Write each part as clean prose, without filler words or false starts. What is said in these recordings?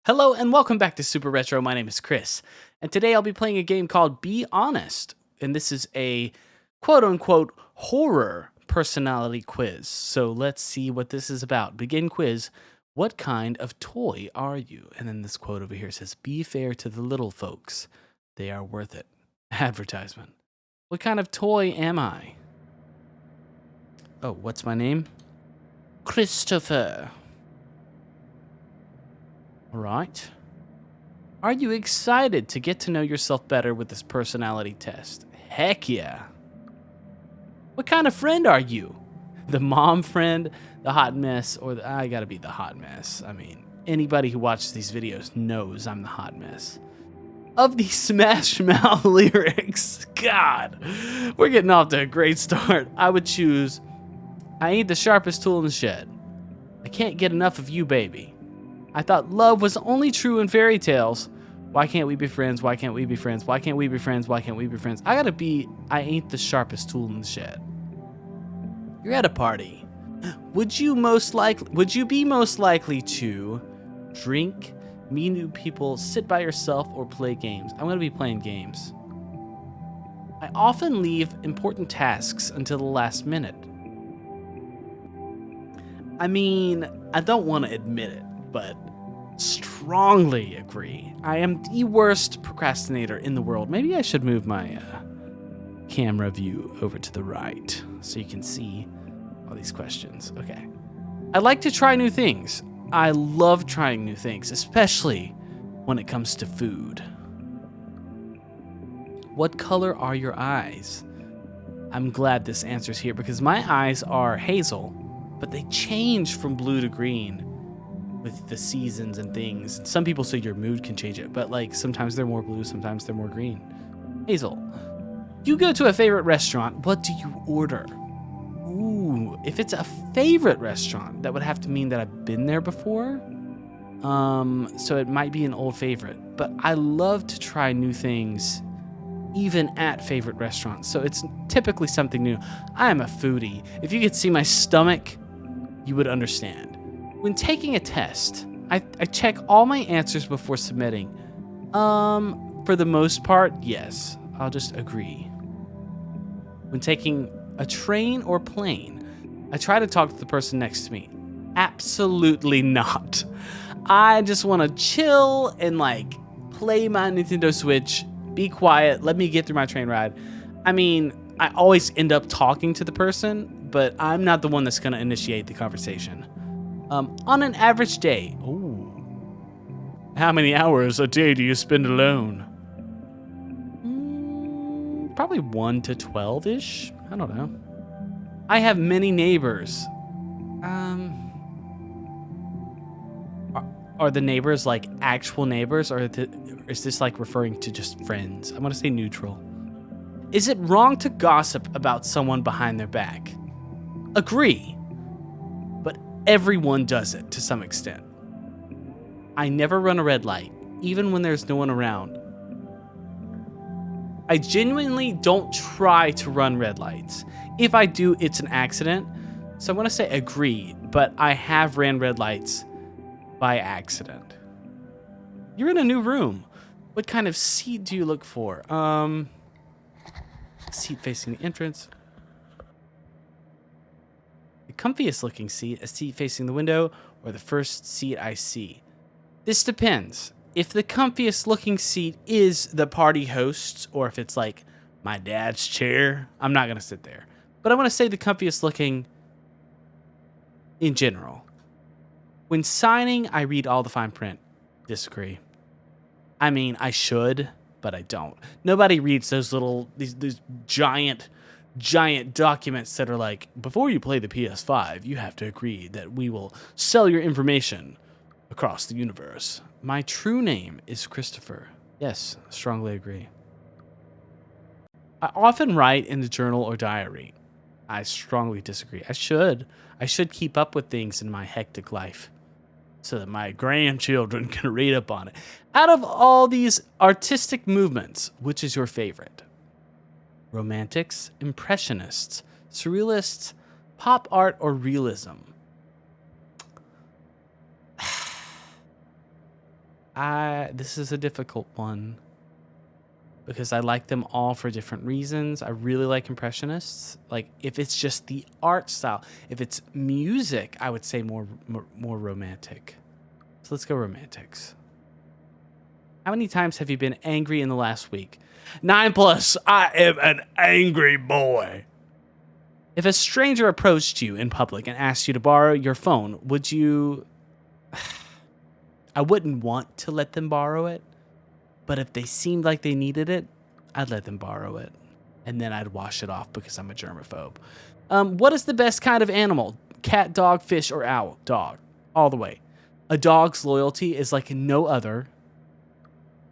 Hello and welcome back to Super Retro. My name is Chris, and today I'll be playing a game called Be Honest, and this is a quote-unquote horror personality quiz. So let's see what this is about. Begin quiz. What kind of toy are you? And then this quote over here says, be fair to the little folks. They are worth it. Advertisement. What kind of toy am I? Oh, what's my name? Christopher. All right. Are you excited to get to know yourself better with this personality test? Heck yeah. What kind of friend are you? The mom friend, the hot mess, or I gotta be the hot mess. I mean, anybody who watches these videos knows I'm the hot mess. Of these Smash Mouth lyrics, God, we're getting off to a great start. I would choose, I ain't the sharpest tool in the shed. I can't get enough of you, baby. I thought love was only true in fairy tales. Why can't we be friends? Why can't we be friends? Why can't we be friends? Why can't we be friends? I gotta be, I ain't the sharpest tool in the shed. You're at a party. Would you be most likely to drink, meet new people, sit by yourself, or play games? I'm gonna be playing games. I often leave important tasks until the last minute. I mean, I don't want to admit it, but strongly agree. I am the worst procrastinator in the world. Maybe I should move my camera view over to the right so you can see all these questions. Okay. I like to try new things. I love trying new things, especially when it comes to food. What color are your eyes? I'm glad this answer's here because my eyes are hazel, but they change from blue to green with the seasons and things. Some people say your mood can change it, but like sometimes they're more blue, sometimes they're more green. Hazel. You go to a favorite restaurant, what do you order? Ooh, if it's a favorite restaurant, that would have to mean that I've been there before. So it might be an old favorite, but I love to try new things even at favorite restaurants. So it's typically something new. I am a foodie. If you could see my stomach, you would understand. When taking a test, I check all my answers before submitting. For the most part, yes. I'll just agree. When taking a train or plane, I try to talk to the person next to me. Absolutely not. I just want to chill and like play my Nintendo Switch, be quiet, let me get through my train ride. I mean, I always end up talking to the person, but I'm not the one that's going to initiate the conversation. On an average day, how many hours a day do you spend alone? Probably 1 to 12-ish. I don't know. I have many neighbors. Are the neighbors like actual neighbors, or is this like referring to just friends? I'm gonna say neutral. Is it wrong to gossip about someone behind their back? Agree. But everyone does it to some extent. I never run a red light, even when there's no one around. I genuinely don't try to run red lights. If I do, it's an accident. So I'm gonna say agree, but I have ran red lights by accident. You're in a new room. What kind of seat do you look for? Seat facing the entrance. The comfiest looking seat, a seat facing the window, or the first seat I see. This depends. If the comfiest looking seat is the party host's, or if it's like my dad's chair, I'm not gonna sit there. But I wanna say the comfiest looking in general. When signing, I read all the fine print. Disagree. I mean, I should, but I don't. Nobody reads those little, these giant documents that are like, before you play the PS5, you have to agree that we will sell your information across the universe. My true name is Christopher. Yes, strongly agree. I often write in the journal or diary. I strongly disagree. I should keep up with things in my hectic life so that my grandchildren can read up on it. Out of all these artistic movements, which is your favorite? Romantics, Impressionists, Surrealists, pop art, or realism? This is a difficult one because I like them all for different reasons. I really like Impressionists. Like if it's just the art style, if it's music, I would say more romantic. So let's go romantics. How many times have you been angry in the last week? 9+. I am an angry boy. If a stranger approached you in public and asked you to borrow your phone, would you... I wouldn't want to let them borrow it, but if they seemed like they needed it, I'd let them borrow it. And then I'd wash it off because I'm a germaphobe. What is the best kind of animal? Cat, dog, fish, or owl? Dog. All the way. A dog's loyalty is like no other.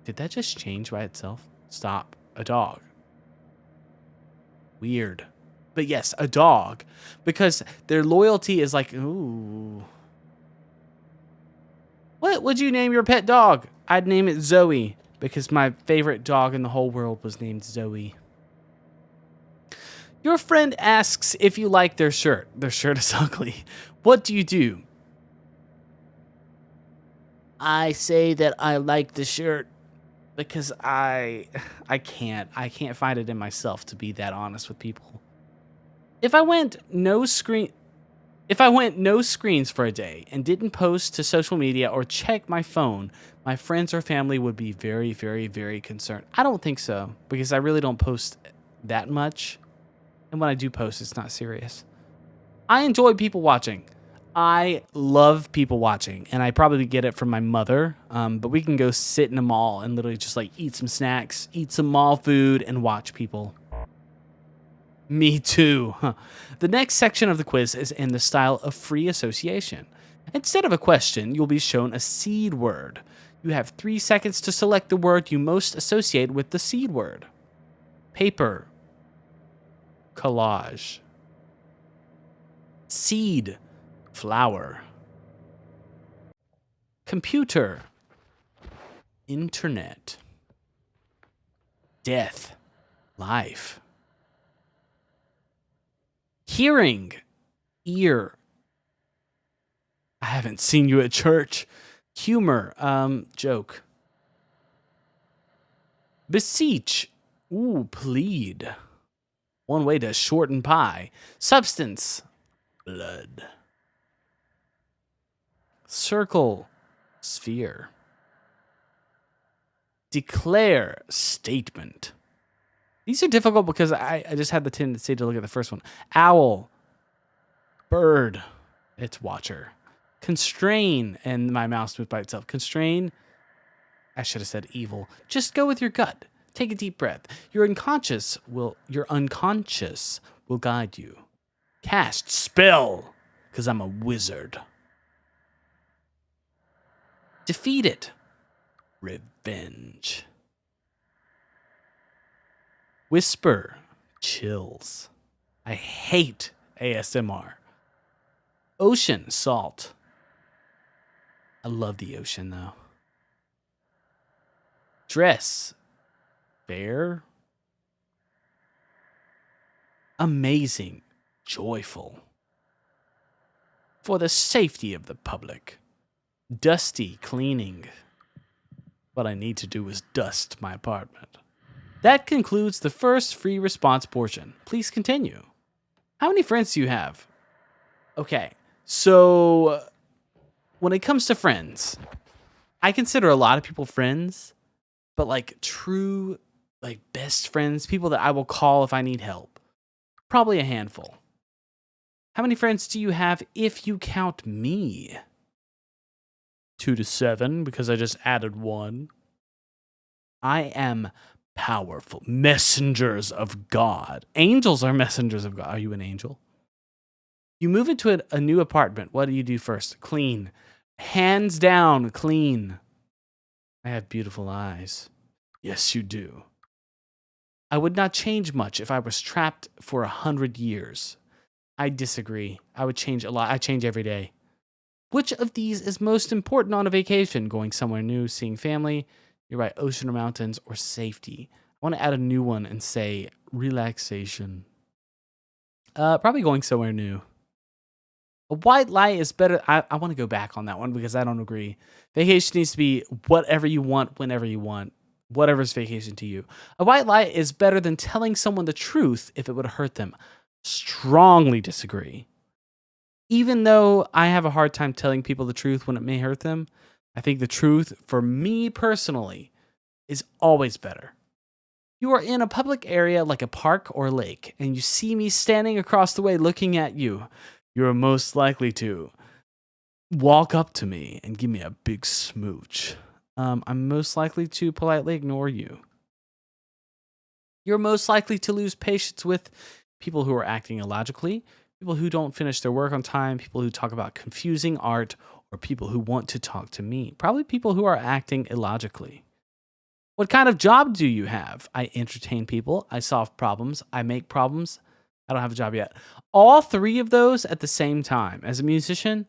Did that just change by itself? Stop. A dog. Weird. But yes, a dog. Because their loyalty is like, ooh. What would you name your pet dog? I'd name it Zoe. Because my favorite dog in the whole world was named Zoe. Your friend asks if you like their shirt. Their shirt is ugly. What do you do? I say that I like the shirt. Because I can't find it in myself to be that honest with people. If I went no screens for a day and didn't post to social media or check my phone, my friends or family would be very, very, very concerned. I don't think so because I really don't post that much. And when I do post, it's not serious. I enjoy people watching. I love people watching, and I probably get it from my mother, but we can go sit in a mall and literally just like eat some snacks, eat some mall food, and watch people. Me too. Huh. The next section of the quiz is in the style of free association. Instead of a question, you'll be shown a seed word. You have 3 seconds to select the word you most associate with the seed word. Paper. Collage. Seed. Flower. Computer. Internet. Death. Life. Hearing. Ear. I haven't seen you at church. Humor. Joke. Beseech. Ooh, plead. One way to shorten pie. Substance. Blood. Circle. Sphere. Declare. Statement. These are difficult because I just had the tendency to look at the first one. Owl. Bird. It's watcher. Constrain. And my mouse moved by itself. Constrain. I should have said evil. Just go with your gut. Take a deep breath. Your unconscious will guide you. Cast. Spell. Because I'm a wizard. Defeat it. Revenge. Whisper. Chills. I hate ASMR. Ocean. Salt. I love the ocean, though. Dress. Fair. Amazing. Joyful. For the safety of the public. Dusty. Cleaning. What I need to do is dust my apartment. That concludes the first free response portion. Please continue. How many friends do you have? Okay, so when it comes to friends, I consider a lot of people friends, but like true, like best friends, people that I will call if I need help, probably a handful. How many friends do you have if you count me? 2 to 7, because I just added 1. I am powerful. Messengers of God. Angels are messengers of God. Are you an angel? You move into a new apartment. What do you do first? Clean. Hands down, clean. I have beautiful eyes. Yes, you do. I would not change much if I was trapped for 100 years. I disagree. I would change a lot. I change every day. Which of these is most important on a vacation? Going somewhere new, seeing family, you're right, ocean or mountains, or safety? I want to add a new one and say relaxation. Probably going somewhere new. A white lie is better. I want to go back on that one because I don't agree. Vacation needs to be whatever you want, whenever you want, whatever's vacation to you. A white lie is better than telling someone the truth if it would hurt them. Strongly disagree. Even though I have a hard time telling people the truth when it may hurt them, I think the truth, for me personally, is always better. You are in a public area like a park or lake, and you see me standing across the way looking at you. You are most likely to walk up to me and give me a big smooch. I'm most likely to politely ignore you. You're most likely to lose patience with people who are acting illogically, people who don't finish their work on time, people who talk about confusing art, or people who want to talk to me. Probably people who are acting illogically. What kind of job do you have? I entertain people. I solve problems. I make problems. I don't have a job yet. All three of those at the same time. As a musician,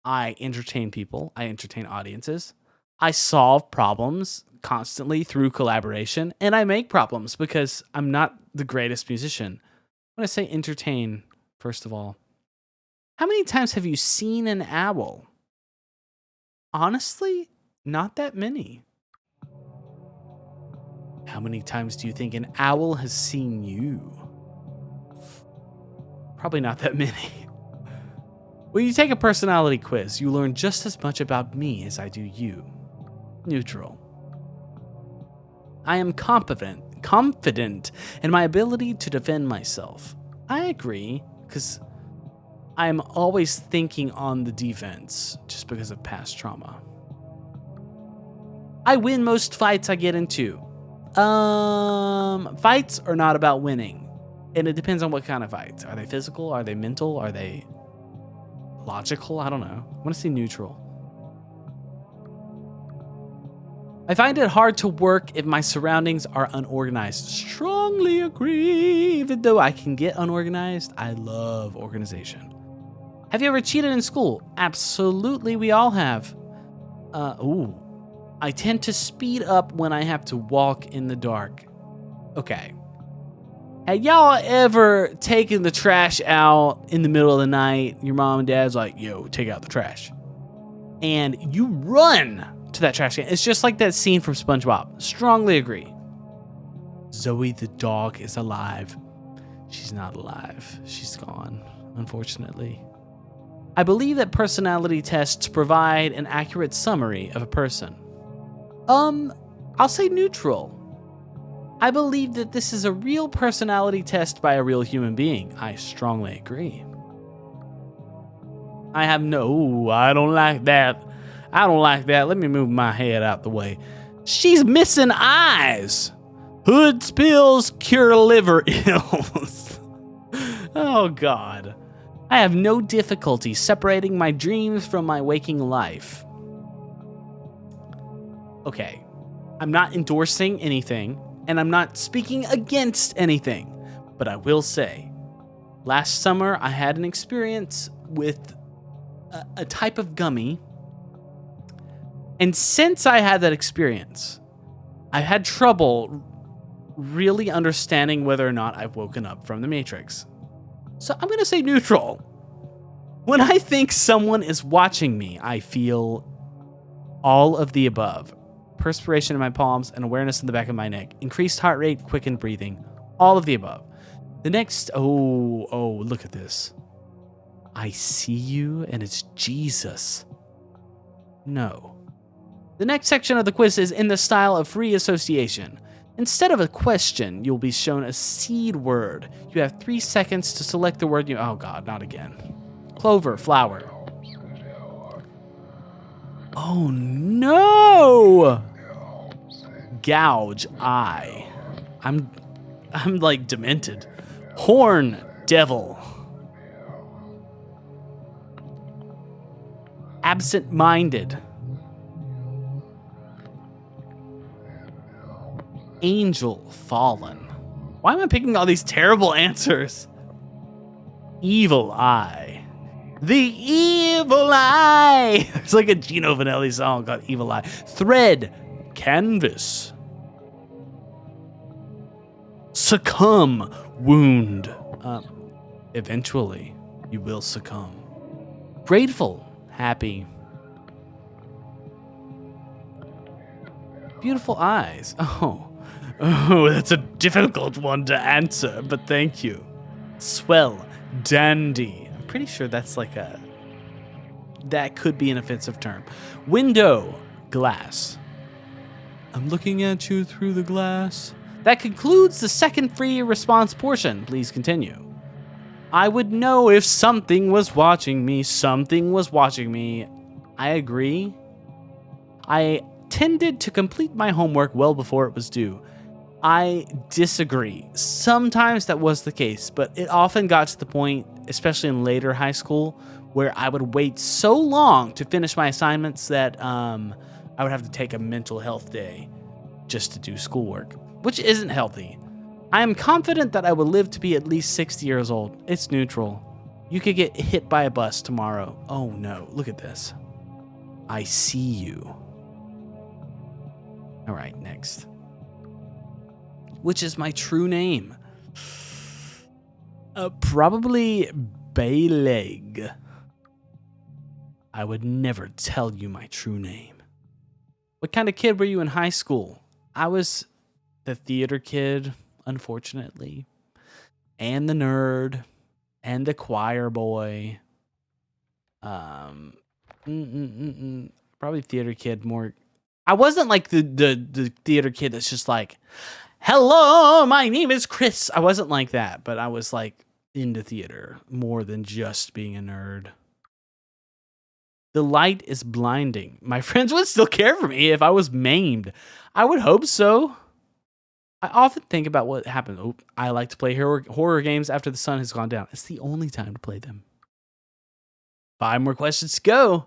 I entertain people. I entertain audiences. I solve problems constantly through collaboration. And I make problems because I'm not the greatest musician. When I say entertain, first of all, how many times have you seen an owl? Honestly, not that many. How many times do you think an owl has seen you? Probably not that many. When you take a personality quiz, you learn just as much about me as I do you. Neutral. I am confident in my ability to defend myself. I agree, because I'm always thinking on the defense, just because of past trauma. I win most fights I get into. Fights are not about winning. And it depends on what kind of fights. Are they physical? Are they mental? Are they logical? I don't know. I want to say neutral. I find it hard to work if my surroundings are unorganized. Strongly agree. Even though I can get unorganized, I love organization. Have you ever cheated in school? Absolutely, we all have. I tend to speed up when I have to walk in the dark. Okay. Have y'all ever taken the trash out in the middle of the night? Your mom and dad's like, yo, take out the trash. And you run to that trash can. It's just like that scene from SpongeBob. Strongly agree. Zoe the dog is alive. She's not alive. She's gone, unfortunately. I believe that personality tests provide an accurate summary of a person. I'll say neutral. I believe that this is a real personality test by a real human being. I strongly agree. I don't like that. I don't like that. Let me move my head out the way. She's missing eyes. Hood spills cure liver ills. Oh, God. I have no difficulty separating my dreams from my waking life. Okay, I'm not endorsing anything, and I'm not speaking against anything, but I will say, last summer I had an experience with a type of gummy, and since I had that experience, I've had trouble really understanding whether or not I've woken up from the Matrix. So I'm going to say neutral. When I think someone is watching me, I feel all of the above. Perspiration in my palms and awareness in the back of my neck. Increased heart rate, quickened breathing. All of the above. The next, look at this. I see you and it's Jesus. No. The next section of the quiz is in the style of free association. Instead of a question, you'll be shown a seed word. You have 3 seconds to select the word you... Oh God, not again. Clover, flower. Oh no! Gouge, eye. I'm like demented. Horn, devil. Absent-minded. Angel, fallen. Why am I picking all these terrible answers? Evil eye. The evil eye. It's like a Gino Vanelli song called Evil Eye. Thread, canvas. Succumb, wound. Eventually, you will succumb. Grateful, happy. Beautiful eyes. Oh, that's a difficult one to answer, but thank you. Swell, dandy. I'm pretty sure that's like that could be an offensive term. Window, glass. I'm looking at you through the glass. That concludes the second free response portion. Please continue. I would know if something was watching me. Something was watching me. I agree. I tended to complete my homework well before it was due. I disagree. Sometimes that was the case, but it often got to the point, especially in later high school, where I would wait so long to finish my assignments that I would have to take a mental health day just to do schoolwork, which isn't healthy. I am confident that I will live to be at least 60 years old. It's neutral. You could get hit by a bus tomorrow. Oh no, look at this. I see you. All right, next. Which is my true name? Probably Bayleg. I would never tell you my true name. What kind of kid were you in high school? I was the theater kid, unfortunately, and the nerd, and the choir boy. Probably theater kid more. I wasn't like the theater kid that's just like, hello, my name is Chris. I wasn't like that, but I was like into theater more than just being a nerd. The light is blinding. My friends would still care for me if I was maimed. I would hope so. I often think about what happened. Oh, I like to play horror games after the sun has gone down. It's the only time to play them. 5 more questions to go.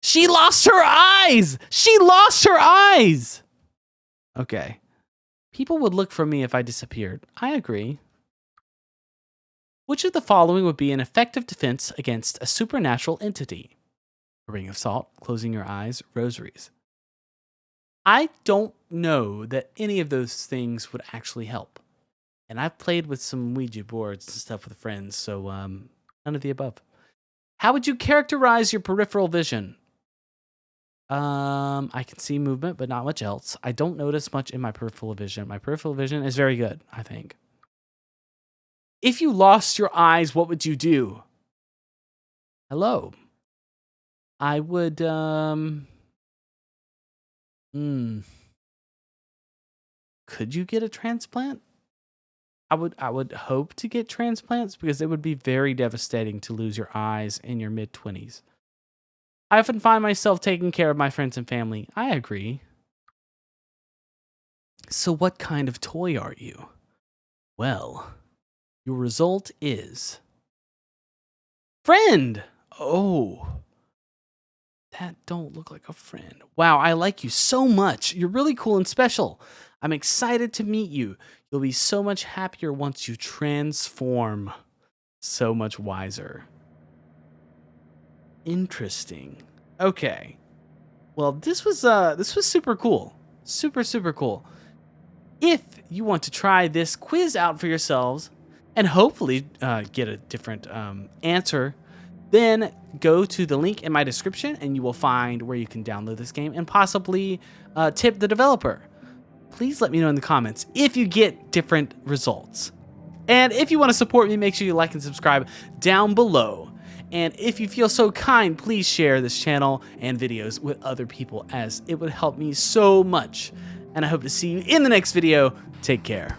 She lost her eyes! She lost her eyes! Okay. People would look for me if I disappeared. I agree. Which of the following would be an effective defense against a supernatural entity? A ring of salt, closing your eyes, rosaries. I don't know that any of those things would actually help. And I've played with some Ouija boards and stuff with friends, so none of the above. How would you characterize your peripheral vision? I can see movement, but not much else. I don't notice much in my peripheral vision. My peripheral vision is very good, I think. If you lost your eyes, what would you do? Hello. I would, could you get a transplant? I would hope to get transplants because it would be very devastating to lose your eyes in your mid-20s. I often find myself taking care of my friends and family. I agree. So what kind of toy are you? Well, your result is friend. Oh, that don't look like a friend. Wow, I like you so much. You're really cool and special. I'm excited to meet you. You'll be so much happier once you transform. So much wiser. Interesting. Okay. Well, this was super cool. Super cool. If you want to try this quiz out for yourselves and hopefully get a different answer, then go to the link in my description and you will find where you can download this game and possibly tip the developer. Please let me know in the comments if you get different results. And if you want to support me, make sure you like and subscribe down below. And if you feel so kind, please share this channel and videos with other people as it would help me so much. And I hope to see you in the next video. Take care.